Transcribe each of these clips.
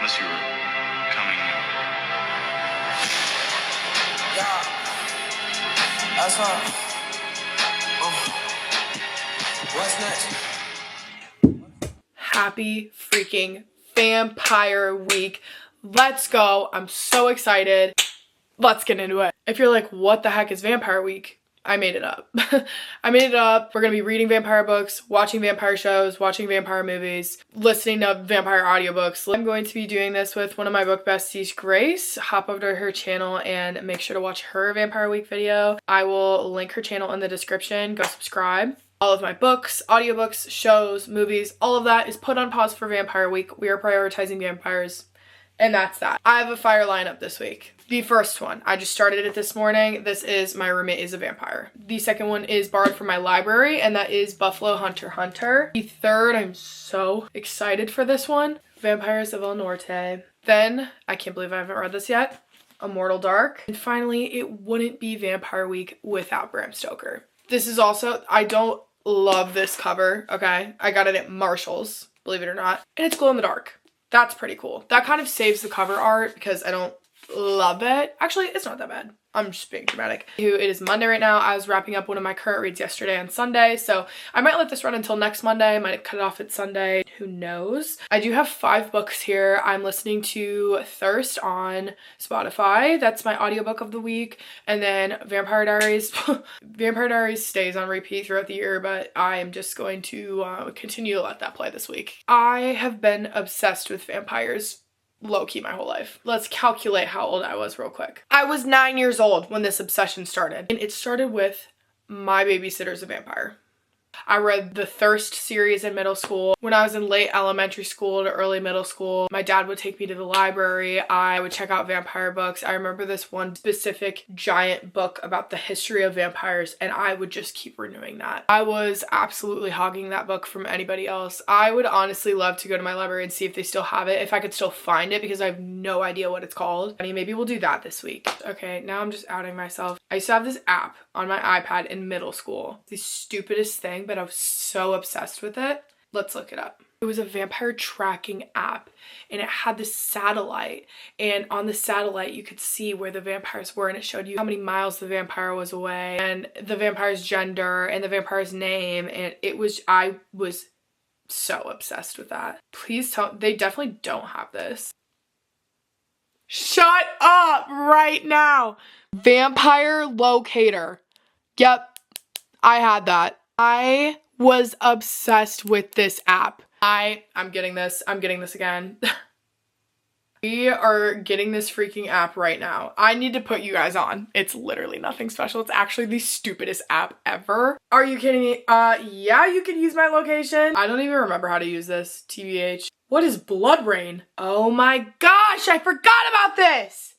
us you were coming. Yeah, that's right. What's next? Happy freaking Vampire Week. Let's go. I'm so excited. Let's get into it. If you're like, what the heck is Vampire Week? I made it up. I made it up. We're going to be reading vampire books, watching vampire shows, watching vampire movies, listening to vampire audiobooks. I'm going to be doing this with one of my book besties, Grace. Hop over to her channel and make sure to watch her Vampire Week video. I will link her channel in the description. Go subscribe. All of my books, audiobooks, shows, movies, all of that is put on pause for Vampire Week. We are prioritizing vampires. And that's that. I have a fire lineup this week. The first one, I just started it this morning. This is My Roommate is a Vampire. The second one is borrowed from my library, and that is Buffalo Hunter Hunter. The third, I'm so excited for this one, Vampires of El Norte. Then, I can't believe I haven't read this yet, Immortal Dark. And finally, it wouldn't be Vampire Week without Bram Stoker. This is also, I don't love this cover, okay? I got it at Marshall's, believe it or not. And it's glow in the dark. That's pretty cool. That kind of saves the cover art because I don't love it. Actually, it's not that bad. I'm just being dramatic. It is Monday right now. I was wrapping up one of my current reads yesterday on Sunday, so I might let this run until next Monday. I might cut it off at Sunday. Who knows? I do have 5 books here. I'm listening to Thirst on Spotify. That's my audiobook of the week. And then Vampire Diaries. Vampire Diaries stays on repeat throughout the year, but I am just going to continue to let that play this week. I have been obsessed with vampires low-key my whole life. Let's calculate how old I was real quick. I was 9 years old when this obsession started. And it started with My Babysitter's a Vampire. I read the Thirst series in middle school. When I was in late elementary school to early middle school, my dad would take me to the library. I would check out vampire books. I remember this one specific giant book about the history of vampires, and I would just keep renewing that. I was absolutely hogging that book from anybody else. I would honestly love to go to my library and see if they still have it, if I could still find it, because I have no idea what it's called. I mean, maybe we'll do that this week. Okay, now I'm just outing myself. I used to have this app on my iPad in middle school. The stupidest thing, but I was so obsessed with it. Let's look it up. It was a vampire tracking app, and it had this satellite, and on the satellite you could see where the vampires were, and it showed you how many miles the vampire was away and the vampire's gender and the vampire's name, and I was so obsessed with that. Please tell, they definitely don't have this. Shut up right now. Vampire Locator. Yep, I had that. I was obsessed with this app. I'm getting this. I'm getting this again. We are getting this freaking app right now. I need to put you guys on. It's literally nothing special. It's actually the stupidest app ever. Are you kidding me? Yeah, you can use my location. I don't even remember how to use this, TBH. What is Blood Rain? Oh my gosh, I forgot about this.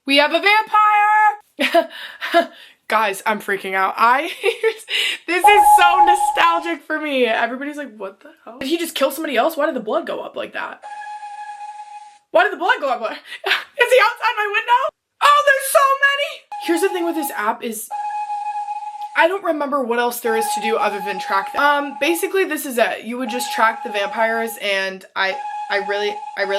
We have a vampire. Guys, I'm freaking out. This is so nostalgic for me. Everybody's like, what the hell? Did he just kill somebody else? Why did the blood go up like that? Why did the blood go up? Is he outside my window? Oh, there's so many. Here's the thing with this app is I don't remember what else there is to do other than track them. Basically this is it. You would just track the vampires, and I really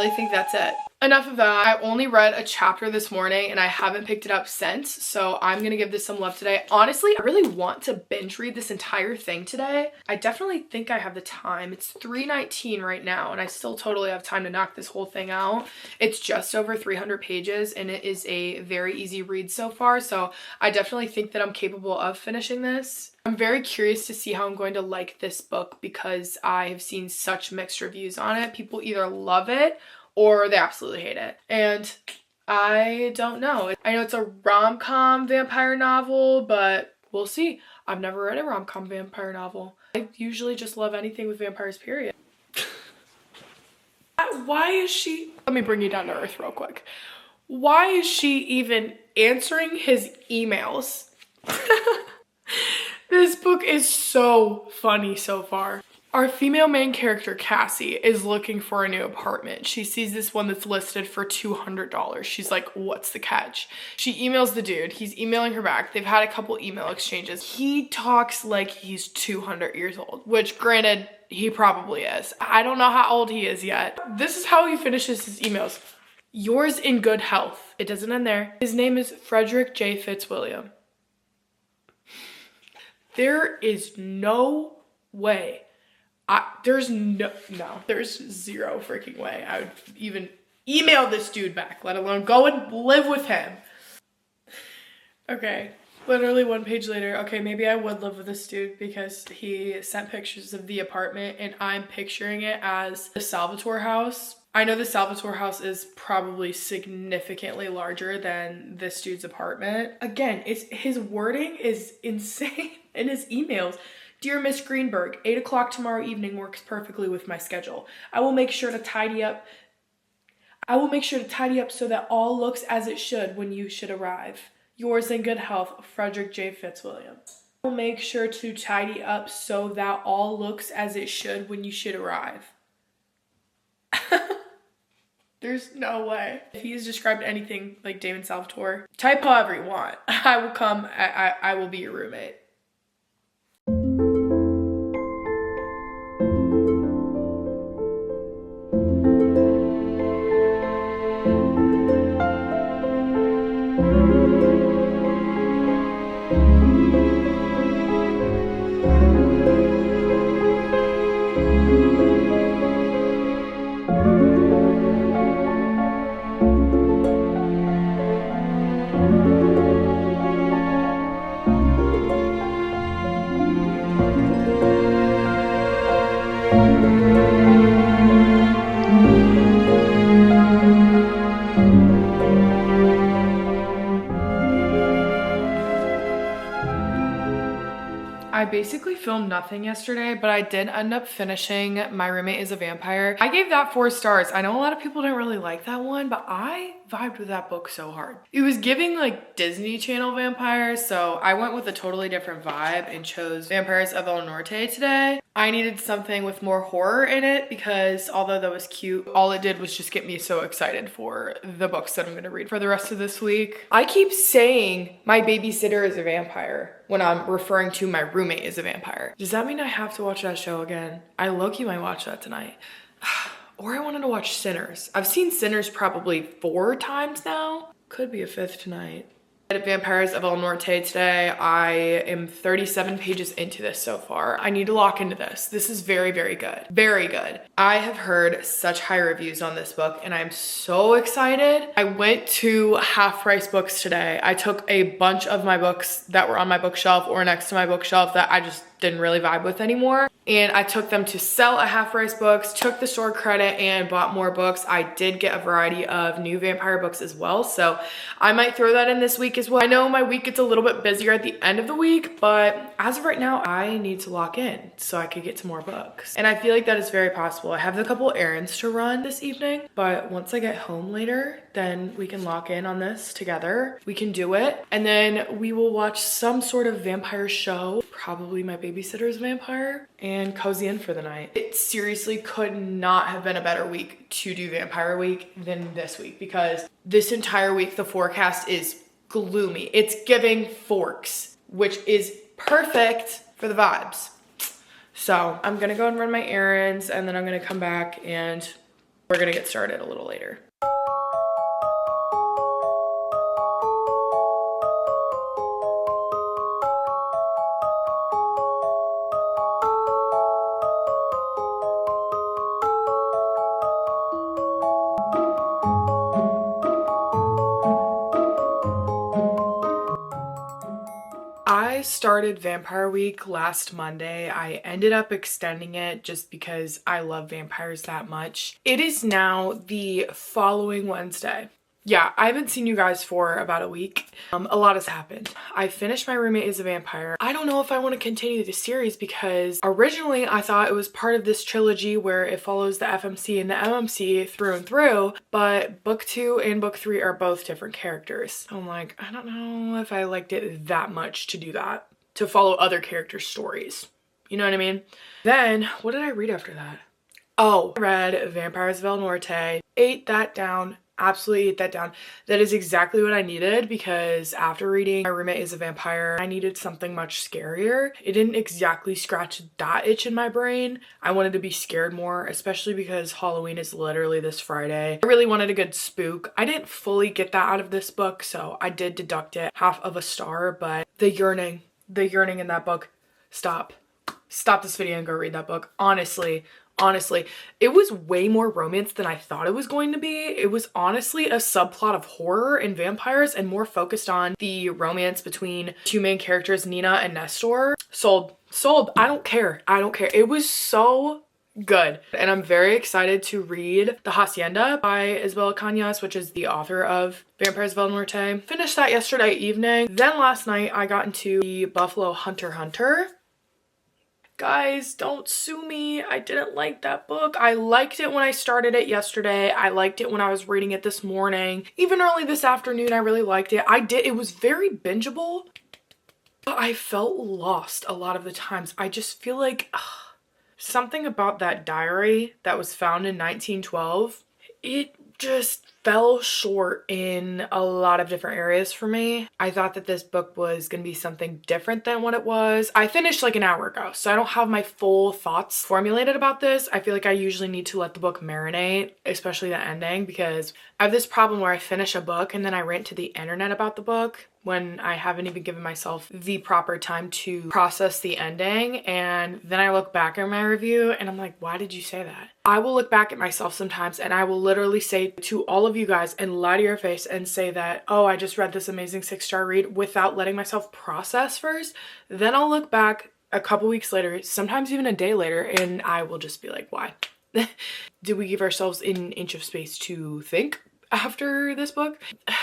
think that's it. Enough of that. I only read a chapter this morning and I haven't picked it up since, so I'm gonna give this some love today. Honestly, I really want to binge read this entire thing today. I definitely think I have the time. It's 3:19 right now and I still totally have time to knock this whole thing out. It's just over 300 pages and it is a very easy read so far, so I definitely think that I'm capable of finishing this. I'm very curious to see how I'm going to like this book because I have seen such mixed reviews on it. People either love it or they absolutely hate it. And I don't know. I know it's a rom-com vampire novel, but we'll see. I've never read a rom-com vampire novel. I usually just love anything with vampires, period. Why is she... Let me bring you down to earth real quick. Why is she even answering his emails? This book is so funny so far. Our female main character, Cassie, is looking for a new apartment. She sees this one that's listed for $200. She's like, what's the catch? She emails the dude. He's emailing her back. They've had a couple email exchanges. He talks like he's 200 years old, which granted, he probably is. I don't know how old he is yet. This is how he finishes his emails. Yours in good health. It doesn't end there. His name is Frederick J. Fitzwilliam. There is no way. There's zero freaking way I would even email this dude back, let alone go and live with him. Okay, literally 1 page later. Okay, maybe I would live with this dude because he sent pictures of the apartment and I'm picturing it as the Salvatore house. I know the Salvatore house is probably significantly larger than this dude's apartment. Again, his wording is insane in his emails. Dear Miss Greenberg, 8 o'clock tomorrow evening works perfectly with my schedule. I will make sure to tidy up so that all looks as it should when you should arrive. Yours in good health, Frederick J. Fitzwilliam. I will make sure to tidy up so that all looks as it should when you should arrive. There's no way. If he's described anything like Damon Salvatore, type however you want. I will come, I will be your roommate. I basically filmed nothing yesterday, but I did end up finishing My Roommate is a Vampire. I gave that 4 stars. I know a lot of people didn't really like that one, but I vibed with that book so hard. It was giving like Disney Channel vampires, so I went with a totally different vibe and chose Vampires of El Norte today. I needed something with more horror in it because although that was cute, all it did was just get me so excited for the books that I'm gonna read for the rest of this week. I keep saying my babysitter is a vampire when I'm referring to my roommate as a vampire. Does that mean I have to watch that show again? I low-key might watch that tonight. Or I wanted to watch Sinners. I've seen Sinners probably 4 times now. Could be a 5th tonight. At Vampires of El Norte today. I am 37 pages into this so far. I need to lock into this. This is very, very good. Very good. I have heard such high reviews on this book and I'm so excited. I went to Half Price Books today. I took a bunch of my books that were on my bookshelf or next to my bookshelf that I just didn't really vibe with anymore. And I took them to sell at Half Price Books, took the store credit and bought more books. I did get a variety of new vampire books as well. So I might throw that in this week as well. I know my week gets a little bit busier at the end of the week, but as of right now, I need to lock in so I could get to more books. And I feel like that is very possible. I have a couple errands to run this evening, but once I get home later, then we can lock in on this together. We can do it. And then we will watch some sort of vampire show, probably My Babysitter's Vampire, and cozy in for the night. It seriously could not have been a better week to do Vampire Week than this week because this entire week the forecast is gloomy. It's giving forks, which is perfect for the vibes. So I'm gonna go and run my errands and then I'm gonna come back and we're gonna get started a little later. I started Vampire Week last Monday. I ended up extending it just because I love vampires that much. It is now the following Wednesday. Yeah, I haven't seen you guys for about a week. A lot has happened. I finished My Roommate is a Vampire. I don't know if I want to continue the series because originally I thought it was part of this trilogy where it follows the FMC and the MMC through and through, but book 2 and book 3 are both different characters. So I'm like, I don't know if I liked it that much to do that, to follow other characters' stories. You know what I mean? Then, what did I read after that? Oh, I read Vampires of El Norte, ate that down Absolutely eat that down. That is exactly what I needed, because after reading My Roommate is a Vampire, I needed something much scarier. It didn't exactly scratch that itch in my brain. I wanted to be scared more, especially because Halloween is literally this Friday. I really wanted a good spook. I didn't fully get that out of this book, so I did deduct it half of a star, but the yearning in that book, stop this video and go read that book. Honestly, it was way more romance than I thought it was going to be. It was honestly a subplot of horror and vampires and more focused on the romance between two main characters, Nina and Nestor. Sold. I don't care. It was so good. And I'm very excited to read The Hacienda by Isabella Cañas, which is the author of Vampires of El Norte. Finished that yesterday evening. Then last night I got into the Buffalo Hunter. Guys, don't sue me. I didn't like that book. I liked it when I started it yesterday. I liked it when I was reading it this morning. Even early this afternoon, I really liked it. It was very bingeable, but I felt lost a lot of the times. I just feel like something about that diary that was found in 1912, it just fell short in a lot of different areas for me. I thought that this book was going to be something different than what it was. I finished like an hour ago, so I don't have my full thoughts formulated about this. I feel like I usually need to let the book marinate, especially the ending, because I have this problem where I finish a book and then I rant to the internet about the book when I haven't even given myself the proper time to process the ending. And then I look back at my review and I'm like, why did you say that? I will look back at myself sometimes and I will literally say to all of you guys and lie to your face and say that, oh, I just read this amazing 6-star read, without letting myself process first. Then I'll look back a couple weeks later, sometimes even a day later, and I will just be like, why? Did we give ourselves an inch of space to think after this book?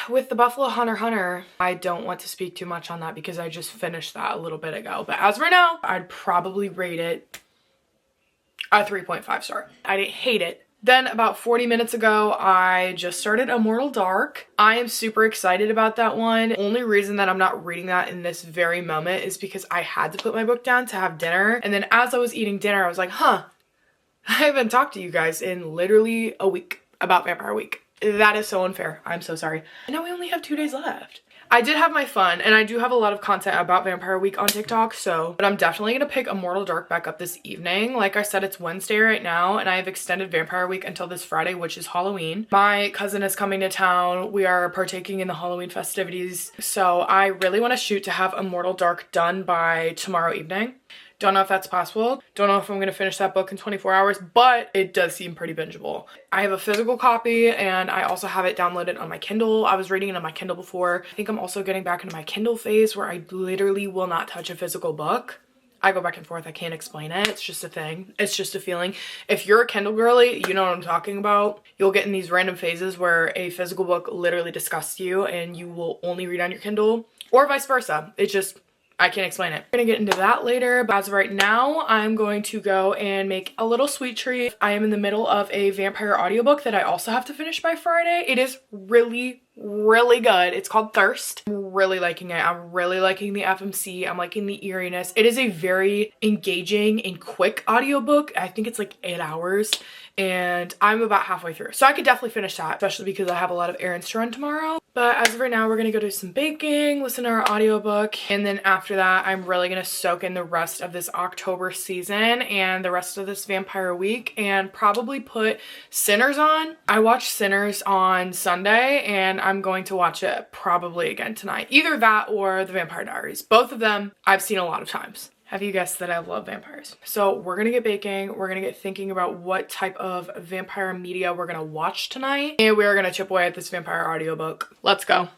With the Buffalo Hunter, I don't want to speak too much on that because I just finished that a little bit ago. But as of right now, I'd probably rate it a 3.5 star. I didn't hate it. Then about 40 minutes ago, I just started Immortal Dark. I am super excited about that one. Only reason that I'm not reading that in this very moment is because I had to put my book down to have dinner. And then as I was eating dinner, I was like, I haven't talked to you guys in literally a week about Vampire Week. That is so unfair. I'm so sorry. I know we only have 2 days left. I did have my fun, and I do have a lot of content about Vampire Week on TikTok, but I'm definitely gonna pick Immortal Dark back up this evening. Like I said, it's Wednesday right now, and I have extended Vampire Week until this Friday, which is Halloween. My cousin is coming to town. We are partaking in the Halloween festivities, so I really want to shoot to have Immortal Dark done by tomorrow evening. Don't know if that's possible. Don't know if I'm going to finish that book in 24 hours, but it does seem pretty bingeable. I have a physical copy and I also have it downloaded on my Kindle. I was reading it on my Kindle before. I think I'm also getting back into my Kindle phase where I literally will not touch a physical book. I go back and forth. I can't explain it. It's just a thing. It's just a feeling. If you're a Kindle girly, you know what I'm talking about. You'll get in these random phases where a physical book literally disgusts you and you will only read on your Kindle, or vice versa. I can't explain it. We're gonna get into that later, but as of right now, I'm going to go and make a little sweet treat. I am in the middle of a vampire audiobook that I also have to finish by Friday. It is really good. It's called Thirst. I'm really liking it. I'm really liking the FMC. I'm liking the eeriness. It is a very engaging and quick audiobook. I think it's like 8 hours and I'm about halfway through. So I could definitely finish that, especially because I have a lot of errands to run tomorrow. But as of right now, we're gonna go do some baking, listen to our audiobook, and then after that, I'm really gonna soak in the rest of this October season and the rest of this Vampire Week and probably put Sinners on. I watched Sinners on Sunday and I'm going to watch it probably again tonight. Either that or The Vampire Diaries. Both of them I've seen a lot of times. Have you guessed that I love vampires? So we're gonna get baking, we're gonna get thinking about what type of vampire media we're gonna watch tonight, and we're gonna chip away at this vampire audiobook. Let's go.